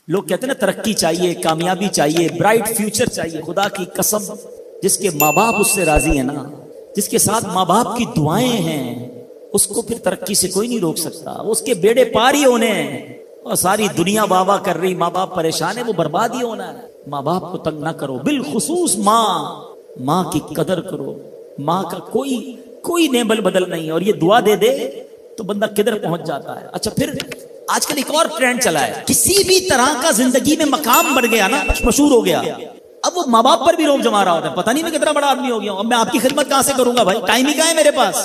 لوگ کہتے ہیں نا ترقی چاہیے، کامیابی چاہیے، برائٹ فیوچر چاہیے. خدا کی قسم جس کے ماں باپ اس سے راضی ہیں نا، جس کے ساتھ ماں باپ کی دعائیں ہیں، اس کو پھر ترقی سے کوئی نہیں روک سکتا. اس کے بیڑے پار ہی ہونے ہیں. اور ساری دنیا واہ واہ کر رہی، ماں باپ پریشان ہے، وہ برباد ہی ہونا ہے. ماں باپ کو تنگ نہ کرو، بالخصوص ماں کی قدر کرو. ماں کا کوئی نیبل بدل نہیں. اور یہ دعا دے دے تو بندہ کدھر پہنچ جاتا ہے. اچھا پھر آج کل ایک اور ٹرینڈ چلا ہے، کسی بھی طرح کا زندگی میں مقام بڑھ گیا نا، مشہور ہو گیا، اب وہ ماں باپ پر بھی روب جما رہا ہوتا ہے. پتہ نہیں میں کتنا بڑا آدمی ہو گیا ہوں، اب میں آپ کی خدمت کہاں سے کروں گا بھائی، ٹائم ہی کہاں ہے میرے پاس.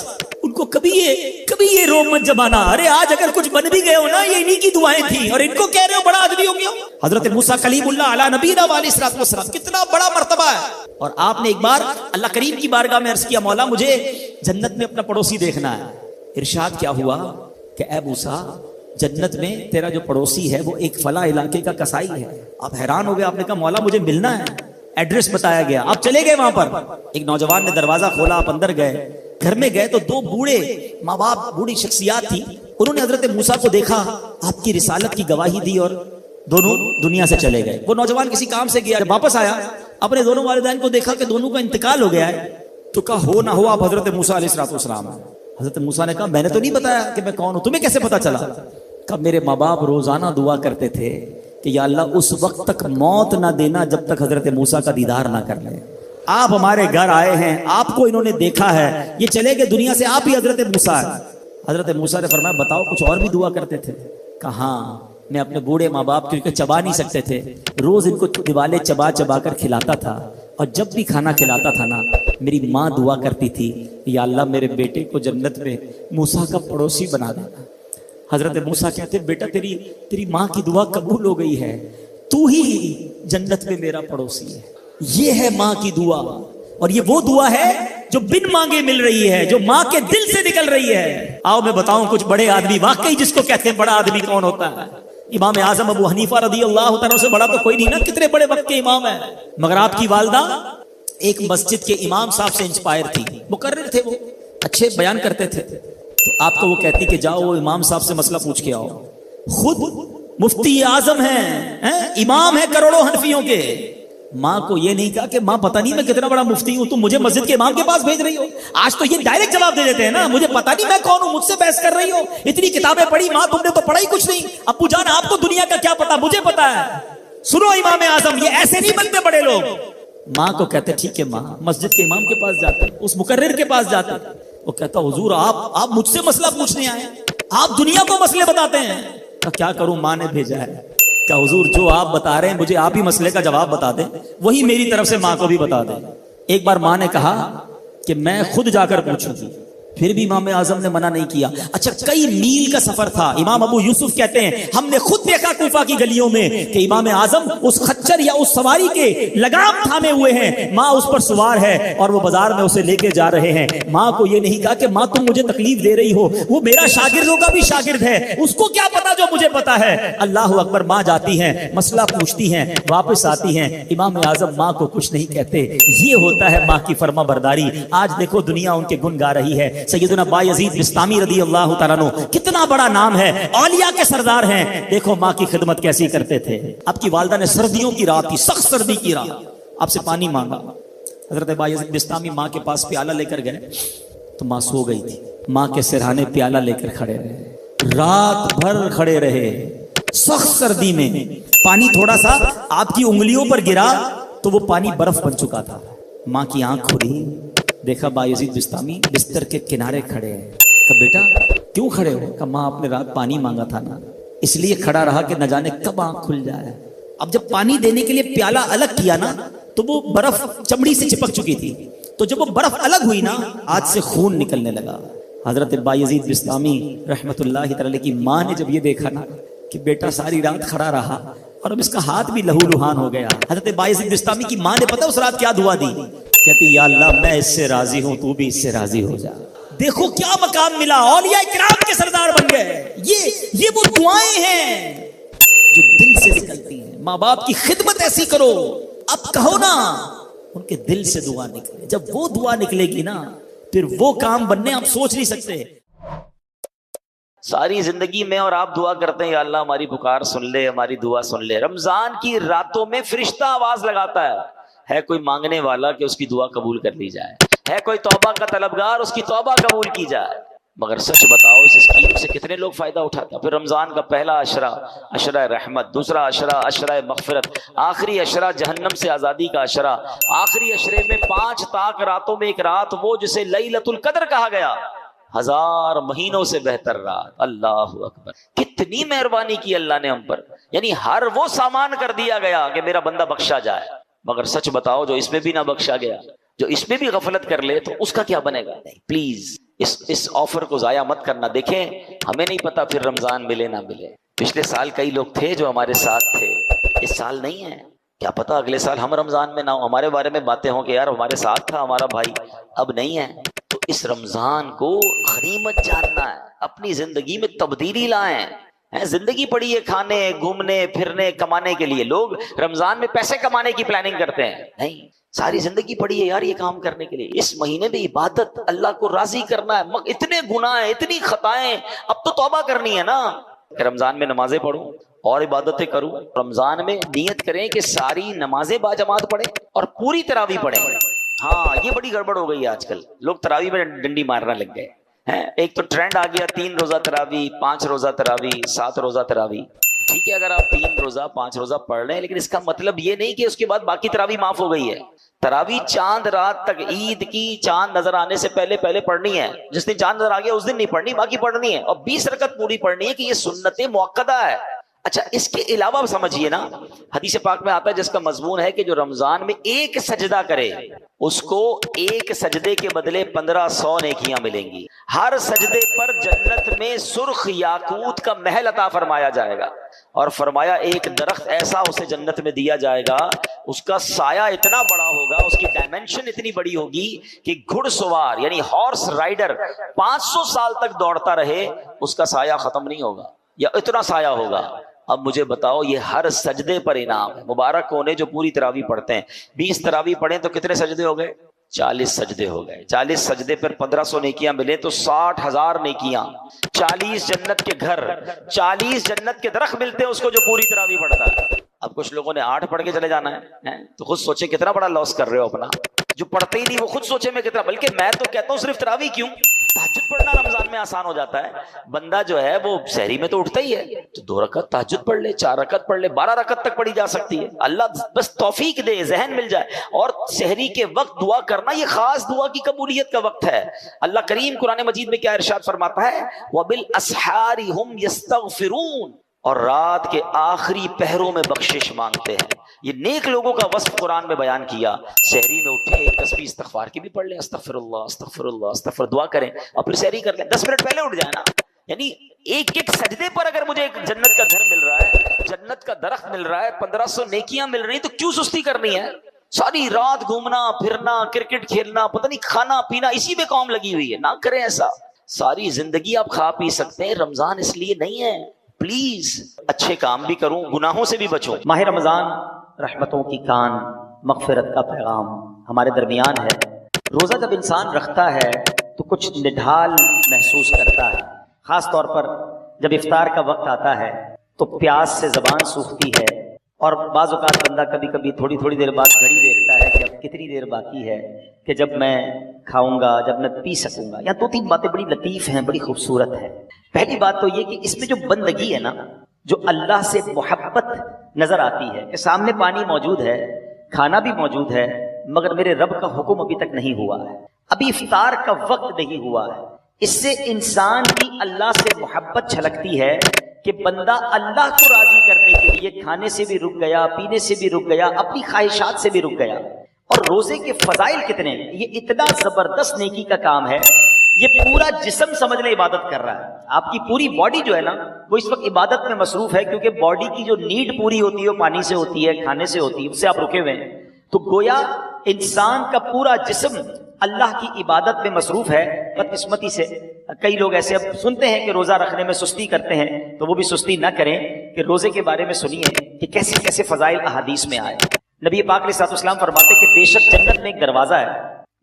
ان کو کبھی یہ روب مت جمانا. ارے آج اگر کچھ بن بھی گئے ہو نا، یہ انہی کی دعائیں تھیں، اور ان کو کہہ رہے ہو بڑا آدمی ہو گیا ہو. حضرت موسیٰ کلیم اللہ علی نبینا علیہ الصلوۃ والسلام، کتنا بڑا مرتبہ ہے. اور آپ نے ایک بار اللہ کریم کی بارگاہ میں عرض کیا، مولا مجھے جنت میں اپنا پڑوسی دیکھنا ہے. ارشاد کیا ہوا کہ اے موسیٰ، جنت میں تیرا جو پڑوسی ہے وہ ایک فلاں علاقے کا کسائی ہے. آپ حیران ہو گئے، آپ نے کہا مولا مجھے ملنا ہے. ایڈریس بتایا گیا، آپ چلے گئے وہاں پر. ایک نوجوان نے دروازہ کھولا، آپ اندر گئے. گھر میں گئے تو دو بوڑھے ماں باپ، بوڑھی شخصیات تھی. انہوں نے حضرت موسیٰ کو دیکھا، آپ کی رسالت کی گواہی دی، اور دونوں دنیا سے چلے گئے. وہ نوجوان کسی کام سے گیا، جب واپس آیا اپنے دونوں والدین کو دیکھا کہ دونوں کا انتقال ہو گیا ہے. تو کہا ہو نہ ہو آپ حضرت موسیٰ علیہ الصلوۃ والسلام. حضرت موسیٰ نے کہا میں نے تو نہیں بتایا کہ میں کون ہوں، تمہیں کیسے پتا چلا؟ کہ میرے ماں باپ روزانہ دعا کرتے تھے کہ یا اللہ اس وقت تک موت نہ دینا جب تک حضرت موسیٰ کا دیدار نہ کر لیں. آپ ہمارے گھر آئے ہیں، آپ کو انہوں نے دیکھا ہے، یہ چلے گئے دنیا سے، آپ ہی حضرت موسیٰ ہیں. حضرت موسیٰ نے فرمایا بتاؤ کچھ اور بھی دعا کرتے تھے؟ کہا ہاں، میں اپنے بوڑھے ماں باپ کیونکہ چبا نہیں سکتے تھے، روز ان کو دیوالے چبا چبا کر کھلاتا تھا. اور جب بھی کھانا کھلاتا تھا نا، میری ماں دعا کرتی تھی یا اللہ میرے بیٹے کو جنت میں موسیٰ کا پڑوسی بنا دینا. حضرت موسیٰ کہتے بیٹا تیری ماں کی دعا قبول ہو گئی ہے، تو ہی جنت میں میرا پڑوسی ہے. یہ ہے ماں کی دعا، اور یہ وہ دعا ہے جو بن مانگے مل رہی ہے، جو ماں کے دل سے نکل رہی ہے. آؤ میں بتاؤں کچھ بڑے آدمی، واقعی جس کو کہتے ہیں بڑا آدمی کون ہوتا ہے. امام اعظم ابو حنیفہ رضی اللہ تعالیٰ سے بڑا تو کوئی نہیں نا، کتنے بڑے وقت کے امام ہیں. مگر آپ کی والدہ ایک مسجد کے امام صاحب سے انسپائر تھی، مقرر تھے، وہ اچھے بیان کرتے تھے. تو آپ کو وہ کہتی کہ جاؤ وہ امام صاحب سے مسئلہ پوچھ کے آؤ. خود مفتی اعظم ہیں، امام ہیں کروڑوں حنفیوں کے. ماں کو یہ نہیں کہا کہ ماں پتہ نہیں میں کتنا بڑا مفتی ہوں، تم مجھے مسجد کے امام کے پاس بھیج رہی ہو. آج تو یہ ڈائریکٹ جواب دے دیتے ہیں نا، مجھے پتہ نہیں میں کون ہوں، مجھ سے بحث کر رہی ہو، اتنی کتابیں پڑھی. ماں تم نے تو پڑھا ہی کچھ نہیں. ابو جان آپ کو دنیا کا کیا پتا، مجھے پتا ہے. سنو امام اعظم، یہ ایسے نہیں بنتے بڑے لوگ. ماں کو کہتے ٹھیک ہے ماں، مسجد کے امام کے پاس جاتے، اس مقرر کے پاس جاتے. وہ کہتا حضور آپ مجھ سے مسئلہ پوچھنے آئے، آپ دنیا کو مسئلے بتاتے ہیں. کیا کروں، ماں نے بھیجا ہے. کہ حضور جو آپ بتا رہے ہیں مجھے آپ ہی مسئلے کا جواب بتا دیں، وہی میری طرف سے ماں کو بھی بتا دیں. ایک بار ماں نے کہا کہ میں خود جا کر پوچھوں گی، پھر بھی امام اعظم نے منع نہیں کیا. اچھا کئی میل کا سفر تھا. امام ابو یوسف کہتے ہیں ہم نے خود دیکھا کوفہ کی گلیوں میں کہ امام اعظم اس خچر یا اس سواری کے لگام تھامے ہوئے ہیں، ماں اس پر سوار ہے اور وہ بازار میں اسے لے کے جا رہے ہیں. ماں کو یہ نہیں کہا کہ ماں تم مجھے تکلیف دے رہی ہو، وہ میرا شاگردوں کا بھی شاگرد ہے، اس کو کیا پتا جو مجھے پتا ہے. اللہ اکبر. ماں جاتی ہیں، مسئلہ پوچھتی ہیں، واپس آتی ہیں. امام اعظم ماں کو کچھ نہیں کہتے. یہ ہوتا ہے ماں کی فرما برداری. آج دیکھو دنیا ان کے گن گا رہی ہے. سیدنا بایزید بستامی رضی اللہ تعالیٰ عنہ، کتنا بڑا نام ہے، اولیاء کے سردار ہیں. دیکھو ماں کی خدمت کیسی کرتے تھے. آپ کی والدہ نے سردیوں کی رات تھی، سخت سردی کی رات، آپ سے پانی مانگا. حضرت بایزید بستامی ماں کے پاس پیالہ لے کر گئے تو ماں سو گئی تھی. ماں کے سرہانے پیالہ لے کر کھڑے رہے، رات بھر کھڑے رہے سخت سردی میں. پانی تھوڑا سا آپ کی انگلیوں پر گرا تو وہ پانی برف بن چکا تھا. ماں کی آنکھ کھلی، دیکھا بایزید بستامی بستر کے کنارے کھڑے ہیں. کہ بیٹا کیوں کھڑے ہو؟ کہ ماں آپ نے رات پانی مانگا تھا نا، اس لیے کھڑا رہا کہ نہ جانے کب آنکھ کھل جائے. اب جب پانی دینے کے لیے پیالہ الگ کیا نا تو وہ برف چمڑی سے چپک چکی تھی، تو جب وہ برف الگ ہوئی نا ہاتھ سے خون نکلنے لگا. حضرت بایزید بستامی رحمت اللہ تعالی کی ماں نے جب یہ دیکھا نا کہ بیٹا ساری رات کھڑا رہا اور اب اس کا ہاتھ بھی لہو لہان ہو گیا. حضرت بایزید بستامی کی ماں نے پتہ اس رات کیا دعا دی؟ کہتی یا اللہ میں اس سے راضی ہوں، تو بھی اس سے راضی ہو جا. دیکھو کیا مقام ملا، اولیاء کرام کے سردار بن گئے. یہ وہ دعائیں ہیں جو دل سے نکلتی ہیں. ماں باپ کی خدمت ایسی کرو، اب کہو نا ان کے دل سے دعا نکلے. جب وہ دعا نکلے گی نا پھر وہ کام بننے آپ سوچ نہیں سکتے. ساری زندگی میں اور آپ دعا کرتے ہیں یا اللہ ہماری پکار سن لے، ہماری دعا سن لے. رمضان کی راتوں میں فرشتہ آواز لگاتا ہے کوئی مانگنے والا کہ اس کی دعا قبول کر لی جائے، ہے کوئی توبہ کا طلبگار اس کی توبہ قبول کی جائے. مگر سچ بتاؤ اس اسکیم سے کتنے لوگ فائدہ اٹھاتے ہیں؟ پھر رمضان کا پہلا عشرہ عشرہ رحمت، دوسرا عشرہ عشرہ مغفرت، آخری عشرہ جہنم سے آزادی کا عشرہ، آخری عشرے میں 5 تاک راتوں میں ایک رات، وہ جسے لیلۃ القدر کہا گیا، 1000 مہینوں سے بہتر رات. اللہ اکبر، کتنی مہربانی کی اللہ نے ہم پر. یعنی ہر وہ سامان کر دیا گیا کہ میرا بندہ بخشا جائے. مگر سچ بتاؤ جو اس میں بھی نہ بخشا گیا، جو اس میں بھی غفلت کر لے، تو اس کا کیا بنے گا؟ نہیں، پلیز اس آفر کو ضائع مت کرنا. دیکھیں ہمیں نہیں پتا پھر رمضان ملے نہ ملے. پچھلے سال کئی لوگ تھے جو ہمارے ساتھ تھے، اس سال نہیں ہے. کیا پتا اگلے سال ہم رمضان میں نہ ہو، ہمارے بارے میں باتیں ہوں کہ یار ہمارے ساتھ تھا ہمارا بھائی، اب نہیں ہے. تو اس رمضان کو غنیمت جاننا ہے، اپنی زندگی میں تبدیلی لائیں. زندگی پڑی ہے کھانے گھومنے پھرنے کمانے کے لیے. لوگ رمضان میں پیسے کمانے کی پلاننگ کرتے ہیں. نہیں، ساری زندگی پڑی ہے یار یہ کام کرنے کے لیے. اس مہینے میں عبادت، اللہ کو راضی کرنا ہے. اتنے گناہ ہیں، اتنی خطائیں، اب تو توبہ کرنی ہے نا. کہ رمضان میں نمازیں پڑھوں اور عبادتیں کروں. رمضان میں نیت کریں کہ ساری نمازیں باجماعت پڑھیں اور پوری تراویح پڑھیں. ہاں یہ بڑی گڑبڑ ہو گئی ہے آج کل، لوگ تراویح میں ڈنڈی مارنا لگ گئے. ایک تو ٹرینڈ آ گیا 3 روزہ تراویح، 5 روزہ تراویح، 7 روزہ تراویح. ٹھیک ہے اگر آپ 3 روزہ 5 روزہ پڑھ رہے ہیں، لیکن اس کا مطلب یہ نہیں کہ اس کے بعد باقی تراویح معاف ہو گئی ہے. تراویح چاند رات تک، عید کی چاند نظر آنے سے پہلے پڑھنی ہے. جس دن چاند نظر آ گیا اس دن نہیں پڑھنی، باقی پڑھنی ہے. اور 20 رکعت پوری پڑھنی ہے کہ یہ سنت مؤکدہ ہے. اچھا اس کے علاوہ سمجھیے نا، حدیث پاک میں آتا ہے جس کا مضمون ہے کہ جو رمضان میں ایک سجدہ کرے اس کو ایک سجدے کے بدلے 1500 نیکیاں ملیں گی. ہر سجدے پر جنت میں سرخ یاقوت کا محل عطا فرمایا جائے گا. اور فرمایا ایک درخت ایسا اسے جنت میں دیا جائے گا، اس کا سایہ اتنا بڑا ہوگا، اس کی ڈائمنشن اتنی بڑی ہوگی کہ گھڑ سوار یعنی ہارس رائڈر 500 سال تک دوڑتا رہے اس کا سایہ ختم نہیں ہوگا، یا اتنا سایہ ہوگا. اب مجھے بتاؤ یہ ہر سجدے پر انعام ہے. مبارک ہونے جو پوری تراویح پڑھتے ہیں. 20 تراویح پڑھیں تو کتنے سجدے ہو گئے؟ 40 سجدے ہو گئے. 40 سجدے پر 1500 نیکیاں ملے تو 60,000 نیکیاں. 40 جنت کے گھر، 40 جنت کے درخت ملتے ہیں اس کو جو پوری تراویح پڑھتا ہے. اب کچھ لوگوں نے 8 پڑھ کے چلے جانا ہے تو خود سوچے کتنا بڑا لاس کر رہے ہو اپنا. جو پڑھتے ہی نہیں وہ خود سوچے میں کتنا. بلکہ میں تو کہتا ہوں صرف تراویح کیوں، تہجد پڑھنا رمضان میں آسان ہو جاتا ہے. بندہ جو ہے وہ سحری میں تو اٹھتا ہی ہے تو 2 رکعت تہجد پڑھ لے، 4 رکعت پڑھ لے، 12 رکعت تک پڑھی جا سکتی ہے. اللہ بس توفیق دے، ذہن مل جائے. اور سحری کے وقت دعا کرنا یہ خاص دعا کی قبولیت کا وقت ہے. اللہ کریم قرآن مجید میں کیا ارشاد فرماتا ہے؟ وَبِالْأَسْحَارِ هُمْ يَسْتَغْفِرُونَ، اور رات کے آخری پہروں میں بخشش مانگتے ہیں. یہ نیک لوگوں کا وصف قرآن میں بیان کیا. سحری میں اٹھے ایک تسبیح استغفار کی بھی پڑھ لیں، استغفر اللہ استغفر اللہ استغفر، دعا کریں اور پھر سحری کر لیں. 10 منٹ پہلے اٹھ جائیں نا. یعنی ایک سجدے پر اگر مجھے ایک جنت کا گھر مل رہا ہے، جنت کا درخت مل رہا ہے، 1500 نیکیاں مل رہی ہیں، تو کیوں سستی کرنی ہے؟ ساری رات گھومنا پھرنا، کرکٹ کھیلنا، پتہ نہیں کھانا پینا، اسی میں قوم لگی ہوئی ہے. نہ کریں ایسا. ساری زندگی آپ کھا پی سکتے ہیں، رمضان اس لیے نہیں ہے. پلیز اچھے کام بھی کروں، گناہوں سے بھی بچوں. ماہ رمضان رحمتوں کی کان، مغفرت کا پیغام ہمارے درمیان ہے. روزہ جب انسان رکھتا ہے تو کچھ نڈھال محسوس کرتا ہے. خاص طور پر جب افطار کا وقت آتا ہے تو پیاس سے زبان سوکھتی ہے، اور بعض اوقات بندہ کبھی کبھی تھوڑی دیر بعد گھڑی دیکھتا ہے کہ اب کتنی دیر باقی ہے کہ جب میں کھاؤں گا، جب میں پی سکوں گا. یہاں 2-3 باتیں بڑی لطیف ہیں، بڑی خوبصورت ہے. پہلی بات تو یہ کہ اس میں جو بندگی ہے نا، جو اللہ سے محبت نظر آتی ہے کہ سامنے پانی موجود ہے، کھانا بھی موجود ہے، مگر میرے رب کا حکم ابھی تک نہیں ہوا ہے، ابھی افطار کا وقت نہیں ہوا ہے. اس سے انسان کی اللہ سے محبت چھلکتی ہے کہ بندہ اللہ کو راضی کرنے کے لیے کھانے سے بھی رک گیا، پینے سے بھی رک گیا، اپنی خواہشات سے بھی رک گیا. اور روزے کے فضائل کتنے ہیں! یہ اتنا زبردست نیکی کا کام ہے. یہ پورا جسم سمجھ لیں عبادت کر رہا ہے. آپ کی پوری باڈی جو ہے نا وہ اس وقت عبادت میں مصروف ہے، کیونکہ باڈی کی جو نیڈ پوری ہوتی ہے وہ پانی سے ہوتی ہے، کھانے سے ہوتی ہے، اس سے آپ رکے ہوئے ہیں. تو گویا انسان کا پورا جسم اللہ کی عبادت میں مصروف ہے. بدقسمتی سے کئی لوگ ایسے اب سنتے ہیں کہ روزہ رکھنے میں سستی کرتے ہیں، تو وہ بھی سستی نہ کریں. کہ روزے کے بارے میں سنیے کہ کیسے کیسے فضائل احادیث میں آئے. نبی پاک علیہ الصلوۃ والسلام فرماتے کہ بے شک جنت میں ایک دروازہ ہے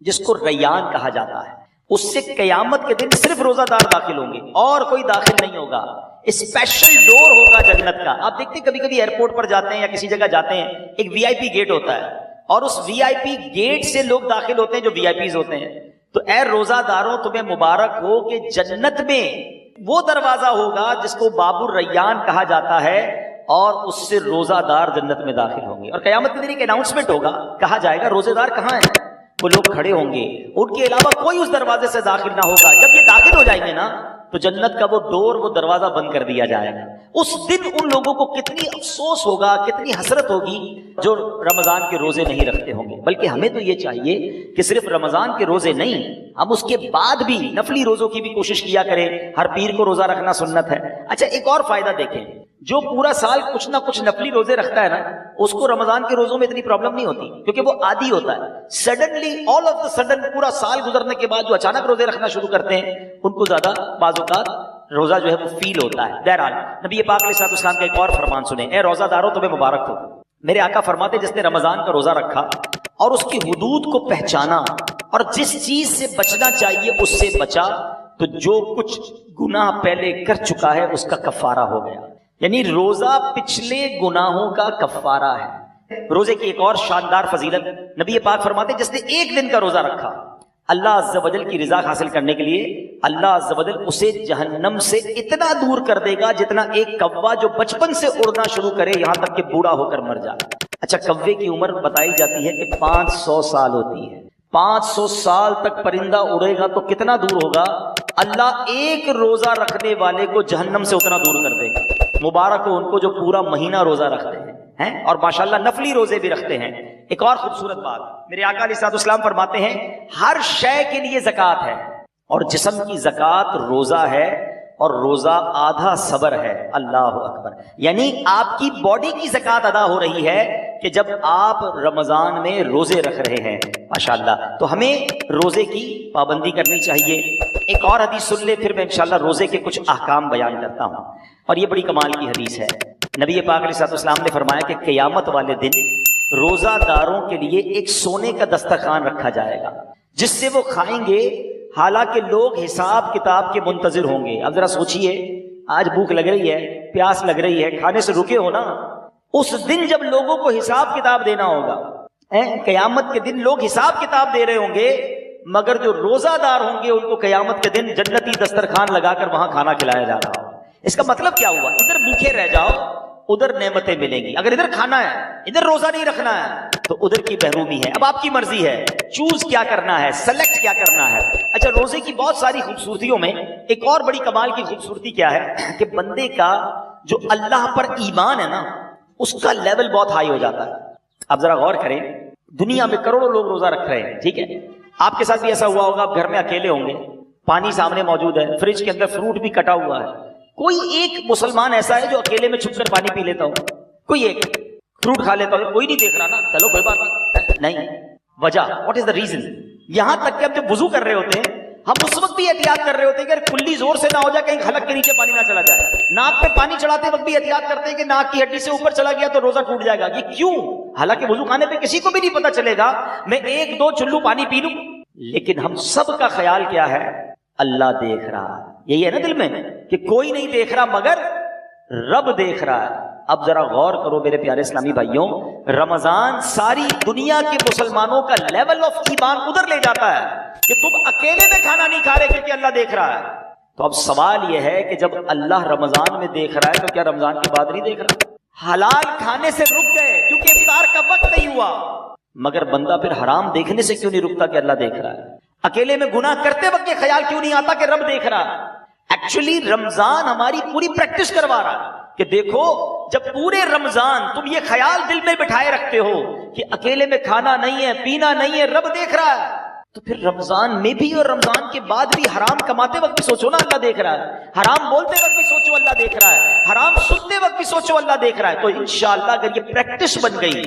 جس کو ریان کہا جاتا ہے، اس سے قیامت کے دن صرف روزہ دار داخل ہوں گے اور کوئی داخل نہیں ہوگا. اسپیشل ڈور ہوگا جنت کا. آپ دیکھتے ہیں کبھی کبھی ایئرپورٹ پر جاتے ہیں یا کسی جگہ جاتے ہیں, ایک وی آئی پی گیٹ ہوتا ہے اور اس وی آئی پی گیٹ سے لوگ داخل ہوتے ہیں جو وی آئی پیز ہوتے ہیں. تو اے روزہ داروں تمہیں مبارک ہو کہ جنت میں وہ دروازہ ہوگا جس کو باب الریان کہا جاتا ہے, اور اس سے روزہ دار جنت میں داخل ہوں گے. اور قیامت کے دن ایک اناؤنسمنٹ ہوگا, کہا جائے گا روزے دار کہاں ہیں, وہ لوگ کھڑے ہوں گے, ان کے علاوہ کوئی اس دروازے سے داخل نہ ہوگا. جب یہ داخل ہو جائیں گے نا تو جنت کا وہ ڈور, وہ دروازہ بند کر دیا جائے گا. اس دن ان لوگوں کو کتنی افسوس ہوگا, کتنی حسرت ہوگی جو رمضان کے روزے نہیں رکھتے ہوں گے. بلکہ ہمیں تو یہ چاہیے کہ صرف رمضان کے روزے نہیں, ہم اس کے بعد بھی نفلی روزوں کی بھی کوشش کیا کریں. ہر پیر کو روزہ رکھنا سنت ہے. اچھا ایک اور فائدہ دیکھیں, جو پورا سال کچھ نہ کچھ نفلی روزے رکھتا ہے نا, اس کو رمضان کے روزوں میں اتنی پرابلم نہیں ہوتی, کیونکہ وہ عادی ہوتا ہے. Suddenly all of the sudden پورا سال گزرنے کے بعد جو اچانک روزے رکھنا شروع کرتے ہیں, ان کو زیادہ بعض اوقات روزہ جو ہے وہ فیل ہوتا ہے. بہرحال نبی پاک علیہ الصلوۃ والسلام کا ایک اور فرمان سنیں, اے روزہ دارو تمہیں مبارک ہو. میرے آقا فرماتے جس نے رمضان کا روزہ رکھا اور اس کی حدود کو پہچانا اور جس چیز سے بچنا چاہیے اس سے بچا, تو جو کچھ گناہ پہلے کر چکا ہے اس کا کفارہ ہو گیا. یعنی روزہ پچھلے گناہوں کا کفارہ ہے. روزے کی ایک اور شاندار فضیلت, نبی پاک فرماتے جس نے ایک دن کا روزہ رکھا, اللہ عز و جل کی رضا حاصل کرنے کے لیے اللہ عز و جل اسے جہنم سے اتنا دور کر دے گا جتنا ایک کوا جو بچپن سے اڑنا شروع کرے یہاں تک کہ بوڑھا ہو کر مر جائے. اچھا کوے کی عمر بتائی جاتی ہے کہ 500 سال ہوتی ہے. 500 سال تک پرندہ اڑے گا تو کتنا دور ہوگا, اللہ ایک روزہ رکھنے والے کو جہنم سے اتنا دور کر دے گا. مبارک ہو ان کو جو پورا مہینہ روزہ رکھتے ہیں اور ماشاءاللہ نفلی روزے بھی رکھتے ہیں. ایک اور خوبصورت بات, میرے آقا علیہ الصلوۃ والسلام فرماتے ہیں ہر شے کے لیے زکوٰۃ ہے, اور جسم کی زکوٰۃ روزہ ہے, اور روزہ آدھا صبر ہے. اللہ اکبر. یعنی آپ کی باڈی کی زکوٰۃ ادا ہو رہی ہے کہ جب آپ رمضان میں روزے رکھ رہے ہیں. ماشاءاللہ. تو ہمیں روزے کی پابندی کرنی چاہیے. ایک اور حدیث سن لے, پھر میں انشاءاللہ روزے کے کچھ احکام بیان کرتا ہوں, اور یہ بڑی کمال کی حدیث ہے. نبی پاک علیہ الصلوۃ والسلام نے فرمایا کہ قیامت والے دن روزہ داروں کے لیے ایک سونے کا دسترخوان رکھا جائے گا جس سے وہ کھائیں گے, حالانکہ لوگ حساب کتاب کے منتظر ہوں گے. اب ذرا سوچئے, آج بھوک لگ رہی ہے, پیاس لگ رہی ہے, کھانے سے رکے ہو نا, اس دن جب لوگوں کو حساب کتاب دینا ہوگا, قیامت کے دن لوگ حساب کتاب دے رہے ہوں گے, مگر جو روزہ دار ہوں گے ان کو قیامت کے دن جنتی دسترخوان لگا کر وہاں کھانا کھلایا جا رہا ہوگا. اس کا مطلب کیا ہوا, ادھر بھوکے رہ جاؤ ادھر نعمتیں ملیں گی, اگر ادھر کھانا ہے ادھر روزہ نہیں رکھنا ہے تو ادھر کی محرومی ہے. اب آپ کی مرضی ہے, چوز کیا کرنا ہے, سلیکٹ کیا کرنا ہے. اچھا روزے کی بہت ساری خوبصورتیوں میں ایک اور بڑی کمال کی خوبصورتی کیا ہے کہ بندے کا جو اللہ پر ایمان ہے نا, اس کا لیول بہت ہائی ہو جاتا ہے. آپ ذرا غور کریں, دنیا میں کروڑوں لوگ روزہ رکھ رہے ہیں, ٹھیک ہے, آپ کے ساتھ بھی ایسا ہوا ہوگا, آپ گھر میں اکیلے ہوں گے, پانی سامنے موجود ہے, فریج کے اندر فروٹ بھی کٹا ہوا ہے. کوئی ایک مسلمان ایسا ہے جو اکیلے میں چھپ کر پانی پی لیتا ہو, کوئی ایک فروٹ کھا لیتا ہو, کوئی نہیں دیکھ رہا نا, چلو کوئی بات نہیں. وجہ واٹ از دا ریزن, یہاں تک کہ ہم جب وضو کر رہے ہوتے ہیں ہم اس وقت بھی احتیاط کر رہے ہوتے ہیں کہ کلی زور سے نہ ہو جائے, کہیں حلق کے نیچے پانی نہ چلا جائے. ناک پہ پانی چڑھاتے وقت بھی احتیاط کرتے ہیں کہ ناک کی ہڈی سے اوپر چلا گیا تو روزہ ٹوٹ جائے گا. یہ کیوں؟ حالانکہ وضو خانے پہ کسی کو بھی نہیں پتا چلے گا, میں 1-2 چلو پانی پی لوں, لیکن ہم سب کا خیال کیا ہے, اللہ دیکھ رہا ہے. یہی ہے نا دل میں کہ کوئی نہیں دیکھ رہا مگر رب دیکھ رہا ہے. اب ذرا غور کرو میرے پیارے اسلامی بھائیوں, رمضان ساری دنیا کے مسلمانوں کا لیول آف ایمان ادھر لے جاتا ہے کہ تم اکیلے میں کھانا نہیں کھا رہے کیونکہ اللہ دیکھ رہا ہے. تو اب سوال یہ ہے کہ جب اللہ رمضان میں دیکھ رہا ہے تو کیا رمضان کے بعد نہیں دیکھ رہا؟ حلال کھانے سے رک گئے کیونکہ افطار کا وقت نہیں ہوا, مگر بندہ پھر حرام دیکھنے سے کیوں نہیں رکتا کہ اللہ دیکھ رہا ہے؟ اکیلے میں گناہ کرتے وقت یہ خیال کیوں نہیں آتا کہ رب دیکھ رہا ہے؟ ایکچولی رمضان ہماری پوری پریکٹس کروا رہا ہے کہ دیکھو, جب پورے رمضان تم یہ خیال دل میں بٹھائے رکھتے ہو کہ اکیلے میں کھانا نہیں ہے, پینا نہیں ہے, رب دیکھ رہا ہے, تو پھر رمضان میں بھی اور رمضان کے بعد بھی حرام کماتے وقت بھی سوچو نا اللہ دیکھ رہا ہے, حرام بولتے وقت بھی سوچو اللہ دیکھ رہا ہے, حرام سنتے وقت بھی سوچو اللہ دیکھ رہا ہے. تو انشاءاللہ اگر یہ پریکٹس بن گئی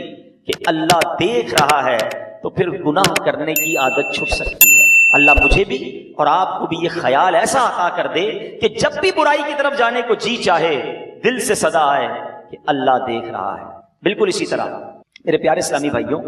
کہ اللہ دیکھ رہا ہے تو پھر گناہ کرنے کی عادت چھپ سکتی ہے. اللہ مجھے بھی اور آپ کو بھی یہ خیال ایسا عطا کر دے کہ جب بھی برائی کی طرف جانے کو جی چاہے دل سے صدا آئے کہ اللہ دیکھ رہا ہے. بالکل اسی طرح میرے پیارے اسلامی بھائیوں,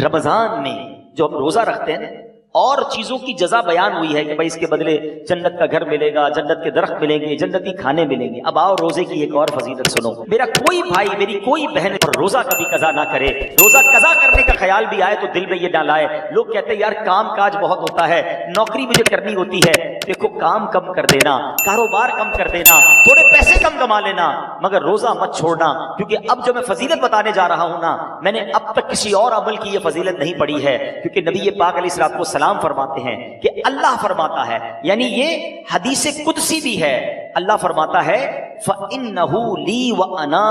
رمضان میں جو ہم روزہ رکھتے ہیں اور چیزوں کی جزا بیان ہوئی ہے کہ بھائی اس کے بدلے جنت کا گھر ملے گا، جنت کے درخت ملیں گے، جنتی کھانے ملیں گے۔ اب آؤ روزے کی ایک اور فضیلت سنو۔ میرا کوئی بھائی، میری کوئی بہن روزہ کبھی قضا نہ کرے، روزہ قضا کرنے کا خیال بھی آئے تو دل میں یہ نہ لائے۔ لوگ کہتے ہیں یار کام کاج بہت ہوتا ہے، نوکری مجھے کرنی ہوتی ہے۔ دیکھو کام کم کر دینا، کاروبار کم کر دینا، تھوڑے پیسے کم کما لینا، مگر روزہ مت چھوڑنا، کیونکہ اب جو میں فضیلت بتانے جا رہا ہوں نا، میں نے اب تک کسی اور عمل کی یہ فضیلت نہیں پڑھی ہے، کیونکہ نبی پاک علیہ الصلوۃ والسلام فرماتے ہیں کہ اللہ فرماتا ہے، یعنی یہ حدیث قدسی بھی ہے، اللہ فرماتا ہے فَإِنَّهُ لِي وَأَنَا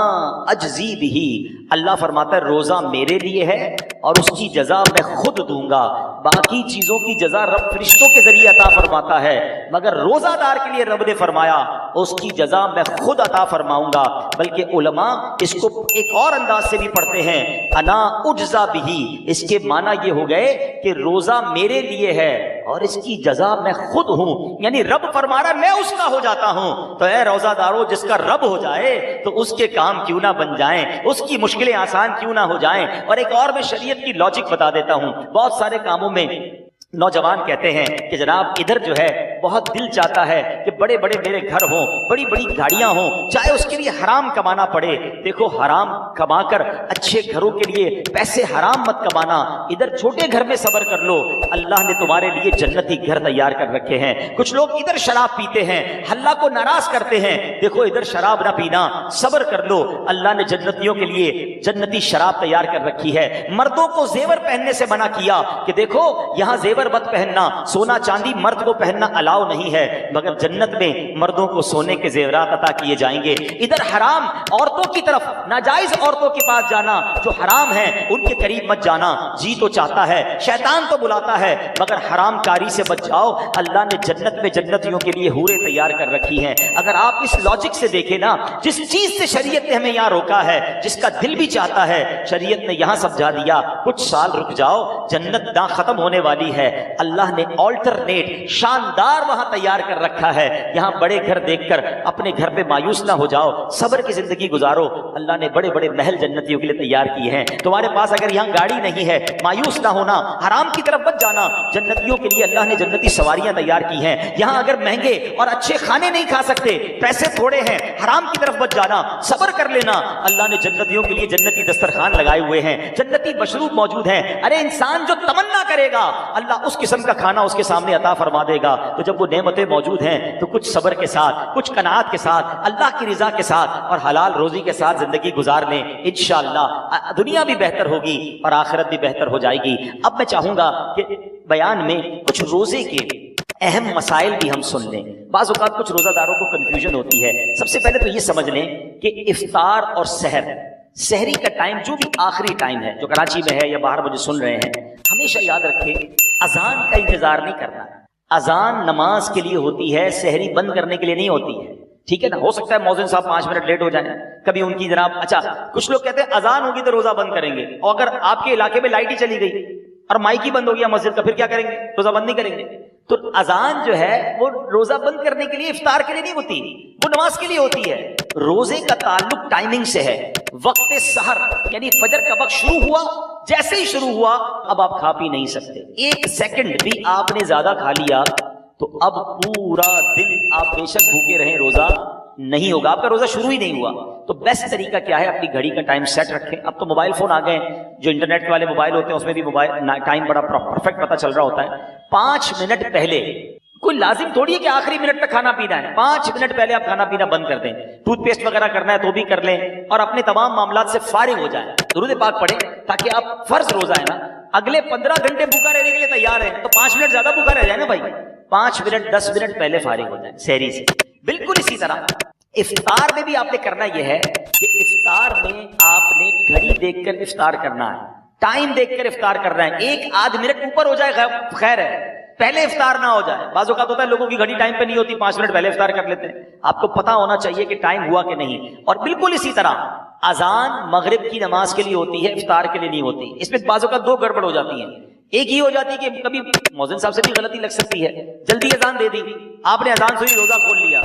أَجْزِي بِهِ، اللہ فرماتا ہے روزہ میرے لیے ہے اور اس کی جزا میں خود دوں گا۔ باقی چیزوں کی جزا رب فرشتوں کے ذریعے عطا فرماتا ہے، مگر روزہ دار کے لیے رب نے فرمایا اس کی جزا میں خود عطا فرماؤں گا۔ بلکہ علماء اس کو ایک اور انداز سے بھی پڑھتے ہیں، انا اجزا بہی، اس کے معنی یہ ہو گئے کہ روزہ میرے لیے ہے اور اس کی جزا میں خود ہوں، یعنی رب فرما رہا میں اس کا ہو جاتا ہوں۔ تو اے روزہ دارو، جس کا رب ہو جائے تو اس کے کام کیوں نہ بن جائیں، اس کی مشکلیں آسان کیوں نہ ہو جائیں۔ اور ایک اور میں شریعت کی لاجک بتا دیتا ہوں، بہت سارے کاموں میں نوجوان کہتے ہیں کہ جناب ادھر جو ہے بہت دل چاہتا ہے کہ بڑے بڑے میرے گھر ہوں، بڑی بڑی گاڑیاں ہوں، چاہے اس کے لیے حرام کمانا پڑے۔ دیکھو حرام کما کر اچھے گھروں کے لیے پیسے حرام مت کمانا، ادھر چھوٹے گھر میں صبر کر لو، اللہ نے تمہارے لیے جنتی گھر تیار کر رکھے ہیں۔ کچھ لوگ ادھر شراب پیتے ہیں، اللہ کو ناراض کرتے ہیں، دیکھو ادھر شراب نہ پینا، صبر کر لو، اللہ نے جنتیوں کے لیے جنتی شراب تیار کر رکھی ہے۔ مردوں کو زیور پہننے سے منع کیا کہ دیکھو یہاں زیور مت پہننا، سونا چاندی مرد کو پہننا الاؤ نہیں ہے، مگر جنت میں مردوں کو سونے کے زیورات عطا کیے جائیں گے۔ ادھر حرام عورتوں کی طرف، ناجائز عورتوں کے پاس جانا، جو حرام ہیں ان کے قریب مت جانا، جی تو چاہتا ہے، شیطان تو بلاتا ہے، مگر حرام کاری سے بچ جاؤ، اللہ نے جنت میں جنتیوں کے لیے حوریں تیار کر رکھی ہیں۔ اگر آپ اس لاجک سے دیکھیں نا، جس چیز سے شریعت نے ہمیں یہاں روکا ہے، جس کا دل بھی چاہتا ہے، شریعت نے یہاں سمجھا دیا کچھ سال رک جاؤ، جنت نہ ختم ہونے والی ہے، اللہ نے آلٹرنیٹ شاندار وہاں تیار کر رکھا ہے۔ یہاں بڑے گھر دیکھ کر اپنے گھر پہ مایوس نہ ہو جاؤ، صبر کی زندگی گزارو، اللہ نے بڑے بڑے محل جنتیوں کے لیے تیار کیے ہیں۔ تمہارے پاس اگر یہاں گاڑی نہیں ہے، مایوس نہ ہونا، حرام کی طرف مت جانا، جنتیوں کے لیے اللہ نے جنتی سواریاں تیار کی ہیں۔ یہاں اگر مہنگے اور اچھے کھانے نہیں کھا سکتے، پیسے تھوڑے ہیں، حرام کی طرف مت جانا، صبر کر لینا، اللہ نے جنتیوں کے لیے جنتی دسترخوان لگائے ہوئے ہیں، جنتی مشروب موجود ہیں۔ ارے انسان جو تمنا کرے گا اللہ اس قسم کا کھانا اس کے سامنے عطا فرما دے گا۔ تو جب وہ نعمتیں موجود ہیں تو کچھ صبر کے ساتھ، کچھ قناعت کے ساتھ، اللہ کی رضا کے ساتھ اور حلال روزی کے ساتھ زندگی گزار لیں، انشاءاللہ دنیا بھی بہتر ہوگی اور آخرت بھی بہتر ہو جائے گی۔ اب میں چاہوں گا کہ بیان میں کچھ روزے کے اہم مسائل بھی ہم سن لیں۔ بعض اوقات کچھ روزہ داروں کو کنفیوژن ہوتی ہے۔ سب سے پہلے تو یہ سمجھ لیں کہ افطار اور سحری کا ٹائم جو بھی آخری ٹائم ہے، جو کراچی میں ہے یا باہر مجھے سن رہے ہیں، ہمیشہ یاد رکھیں اذان کا انتظار نہیں کرنا۔ اذان نماز کے لیے ہوتی ہے، سحری بند کرنے کے لیے نہیں ہوتی ہے، ٹھیک ہے نا؟ ہو سکتا ہے مؤذن صاحب 5 منٹ لیٹ ہو جائیں، کبھی ان کی جناب اچھا کچھ لوگ کہتے ہیں اذان ہوگی تو روزہ بند کریں گے، اور اگر آپ کے علاقے میں لائٹ ہی چلی گئی اور مائک ہی بند ہو گیا مسجد کا، پھر کیا کریں گے؟ روزہ بند نہیں کریں گے۔ تو اذان جو ہے وہ روزہ بند کرنے کے لیے، افطار کے لیے نہیں ہوتی، وہ نماز کے لیے ہوتی ہے۔ روزے کا تعلق ٹائمنگ سے ہے، وقت سحر یعنی فجر کا وقت شروع ہوا، جیسے ہی شروع ہوا اب آپ کھا پی نہیں سکتے، 1 سیکنڈ بھی آپ نے زیادہ کھا لیا تو اب پورا دن آپ بے شک بھوکے رہیں، روزہ نہیں ہوگا، آپ کا روزہ شروع ہی نہیں ہوا۔ تو بیسٹ طریقہ کیا ہے؟ اپنی گھڑی کا ٹائم سیٹ رکھیں۔ اب تو موبائل فون آ گئے ہیں، جو انٹرنیٹ والے موبائل ہوتے ہیں اس میں بھی موبائل ٹائم بڑا پرفیکٹ پتہ چل رہا ہوتا ہے۔ 5 منٹ پہلے، کوئی لازم تھوڑی ہے کہ آخری منٹ تک کھانا پینا ہے، 5 منٹ پہلے آپ کھانا پینا بند کر دیں، ٹوتھ پیسٹ وغیرہ کرنا ہے تو بھی کر لیں، اور اپنے تمام معاملات سے فارغ ہو جائیں، درود پاک پڑھیں، تاکہ آپ فرض روزہ ہے نا، اگلے 15 گھنٹے بھوکا رہنے کے لیے تیار ہیں تو 5 منٹ زیادہ بھوکا رہ جائے نا بھائی، 5 منٹ 10 منٹ پہلے فارغ ہو جائیں سحری سے۔ بالکل اسی طرح افطار میں بھی آپ نے کرنا یہ ہے کہ افطار میں آپ نے گھڑی دیکھ کر افطار کرنا ہے، ٹائم دیکھ کر افطار کرنا ہے، 1-8 منٹ اوپر ہو جائے خیر ہے، پہلے افطار نہ ہو جائے۔ بعض اوقات ہوتا ہے لوگوں کی گھڑی ٹائم پہ نہیں ہوتی، 5 منٹ پہلے افطار کر لیتے ہیں۔ آپ کو پتا ہونا چاہیے کہ ٹائم ہوا کہ نہیں۔ اور بالکل اسی طرح اذان مغرب کی نماز کے لیے ہوتی ہے، افطار کے لیے نہیں ہوتی۔ اس میں بعض اوقات 2 گڑبڑ ہو جاتی ہیں۔ ایک ہی ہو جاتی ہے کہ کبھی مؤذن صاحب سے بھی غلطی لگ سکتی ہے، جلدی اذان دے دی، آپ نے اذان سے ہی روزہ کھول لیا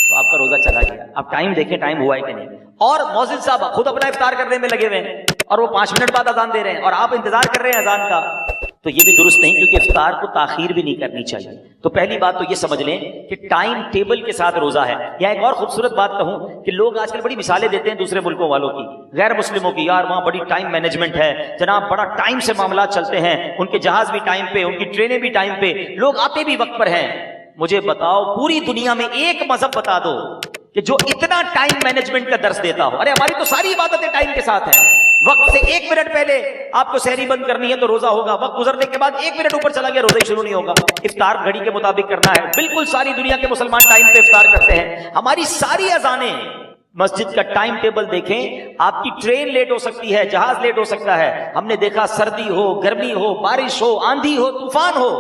تو آپ کا روزہ چلا گیا۔ آپ ٹائم دیکھیں ٹائم ہوا ہے کہ نہیں۔ اور مؤذن صاحب خود اپنا افطار کرنے میں لگے ہوئے ہیں اور وہ 5 منٹ بعد اذان دے رہے ہیں اور آپ انتظار کر رہے ہیں اذان کا، تو یہ بھی درست نہیں، کیونکہ افطار کو تاخیر بھی نہیں کرنی چاہیے۔ تو پہلی بات تو یہ سمجھ لیں کہ ٹائم ٹیبل کے ساتھ روزہ ہے۔ یا ایک اور خوبصورت بات کہوں کہ لوگ آج کل بڑی مثالیں دیتے ہیں دوسرے ملکوں والوں کی، غیر مسلموں کی، یار وہاں بڑی ٹائم مینجمنٹ ہے جناب، بڑا ٹائم سے معاملات چلتے ہیں، ان کے جہاز بھی ٹائم پہ، ان کی ٹرینیں بھی ٹائم پہ، لوگ آتے بھی وقت پر ہیں۔ مجھے بتاؤ پوری دنیا میں ایک مذہب بتا دو کہ جو اتنا ٹائم مینجمنٹ کا درس دیتا ہو۔ ارے ہماری تو ساری عبادتیں ٹائم کے ساتھ ہیں، وقت سے 1 منٹ پہلے آپ کو سحری بند کرنی ہے تو روزہ ہوگا، وقت گزرنے کے بعد 1 منٹ اوپر چلا گیا روزہ ہی شروع نہیں ہوگا، افطار گھڑی کے مطابق کرنا ہے۔ بالکل ساری دنیا کے مسلمان ٹائم پہ افطار کرتے ہیں۔ ہماری ساری اذانیں، مسجد کا ٹائم ٹیبل دیکھیں، آپ کی ٹرین لیٹ ہو سکتی ہے، جہاز لیٹ ہو سکتا ہے، ہم نے دیکھا سردی ہو، گرمی ہو، بارش ہو، آندھی ہو، طوفان ہو،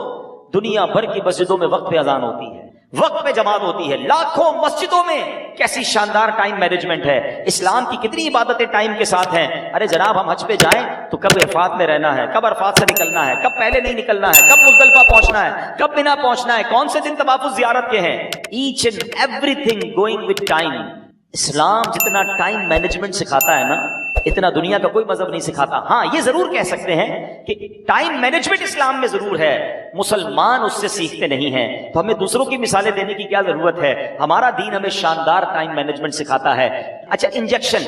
دنیا بھر کی مسجدوں میں وقت پہ اذان ہوتی ہے، وقت پہ جماعت ہوتی ہے، لاکھوں مسجدوں میں۔ کیسی شاندار ٹائم مینجمنٹ ہے، اسلام کی کتنی عبادتیں ٹائم کے ساتھ ہیں۔ ارے جناب ہم حج پہ جائیں تو کب عرفات میں رہنا ہے، کب عرفات سے نکلنا ہے، کب پہلے نہیں نکلنا ہے، کب مزدلفہ پہنچنا ہے، کب مینا پہنچنا ہے، کون سے دن طواف زیارت کے ہیں، each and everything going with time. اسلام جتنا ٹائم مینجمنٹ سکھاتا ہے نا، اتنا دنیا کا کوئی مذہب نہیں سکھاتا۔ ہاں یہ ضرور کہہ سکتے ہیں کہ ٹائم مینجمنٹ اسلام میں ضرور ہے، مسلمان اس سے سیکھتے نہیں ہیں، تو ہمیں دوسروں کی مثالیں دینے کی کیا ضرورت ہے؟ ہمارا دین ہمیں شاندار ٹائم مینجمنٹ سکھاتا ہے۔ اچھا انجیکشن،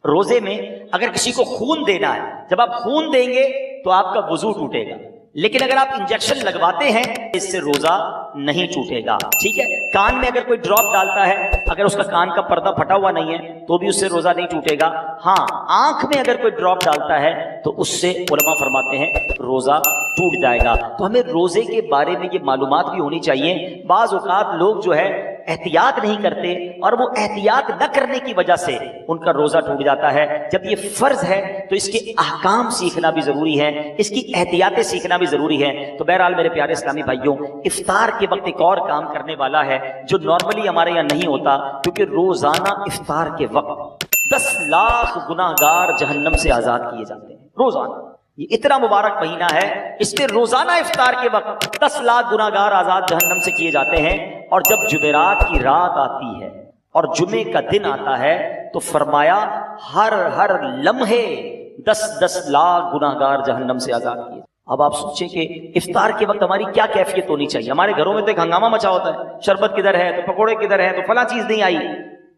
روزے میں اگر کسی کو خون دینا ہے، جب آپ خون دیں گے تو آپ کا وضو ٹوٹے گا، لیکن اگر آپ انجیکشن لگواتے ہیں اس سے روزہ نہیں ٹوٹے گا، ٹھیک ہے۔ کان میں اگر کوئی ڈراپ ڈالتا ہے، اگر اس کا کان کا پردہ پھٹا ہوا نہیں ہے تو بھی اس سے روزہ نہیں ٹوٹے گا۔ ہاں آنکھ میں اگر کوئی ڈراپ ڈالتا ہے تو اس سے علماء فرماتے ہیں روزہ ٹوٹ جائے گا۔ تو ہمیں روزے کے بارے میں یہ معلومات بھی ہونی چاہیے۔ بعض اوقات لوگ جو ہے احتیاط نہیں کرتے، اور وہ احتیاط نہ کرنے کی وجہ سے ان کا روزہ ٹوٹ جاتا ہے۔ جب یہ فرض ہے تو اس کے احکام سیکھنا بھی ضروری ہے، اس کی احتیاطیں سیکھنا بھی ضروری ہے۔ تو بہرحال میرے پیارے اسلامی بھائیوں، افطار کے وقت ایک اور کام کرنے والا ہے جو نارملی ہمارے یہاں نہیں ہوتا، کیونکہ روزانہ افطار کے وقت 10 لاکھ گناہ گار جہنم سے آزاد کیے جاتے ہیں روزانہ۔ یہ اتنا مبارک مہینہ ہے، اس میں روزانہ افطار کے وقت 10 لاکھ گناہ گار آزاد جہنم سے کیے جاتے ہیں۔ اور جب جمعرات کی رات آتی ہے اور جمعے کا دن آتا ہے تو فرمایا ہر لمحے 10 لاکھ گناہ گار جہنم سے آزاد کیے۔ اب آپ سوچیں کہ افطار کے وقت ہماری کیا کیفیت ہونی چاہیے۔ ہمارے گھروں میں تو ایک ہنگامہ مچا ہوتا ہے، شربت کدھر ہے تو پکوڑے کدھر ہے تو فلاں چیز نہیں آئی۔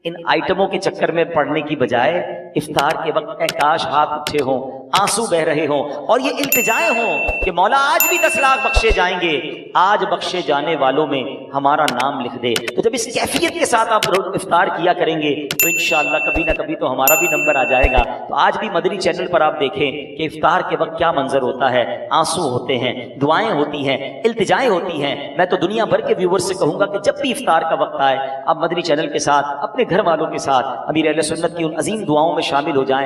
ان آئٹموں کے چکر میں پڑنے کی بجائے افطار کے وقت اے کاش ہاتھ اٹھے ہوں، آنسو بہ رہے ہوں، اور یہ التجائیں ہوں کہ مولا آج بھی 10 لاکھ بخشے جائیں گے، آج بخشے جانے والوں میں ہمارا نام لکھ دے۔ تو جب اس کیفیت کے ساتھ آپ افطار کیا کریں گے تو انشاءاللہ کبھی نہ کبھی تو ہمارا بھی نمبر آ جائے گا۔ تو آج بھی مدنی چینل پر آپ دیکھیں کہ افطار کے وقت کیا منظر ہوتا ہے، آنسو ہوتے ہیں، دعائیں ہوتی ہیں، التجائیں ہوتی ہیں۔ میں تو دنیا بھر کے ویورز سے کہوں گا کہ جب بھی افطار کا وقت آئے آپ مدنی چینل کے ساتھ، اپنے گھر والوں کے ساتھ امیر اہل سنت کی ان عظیم دعاؤں میں شامل ہو جائیں۔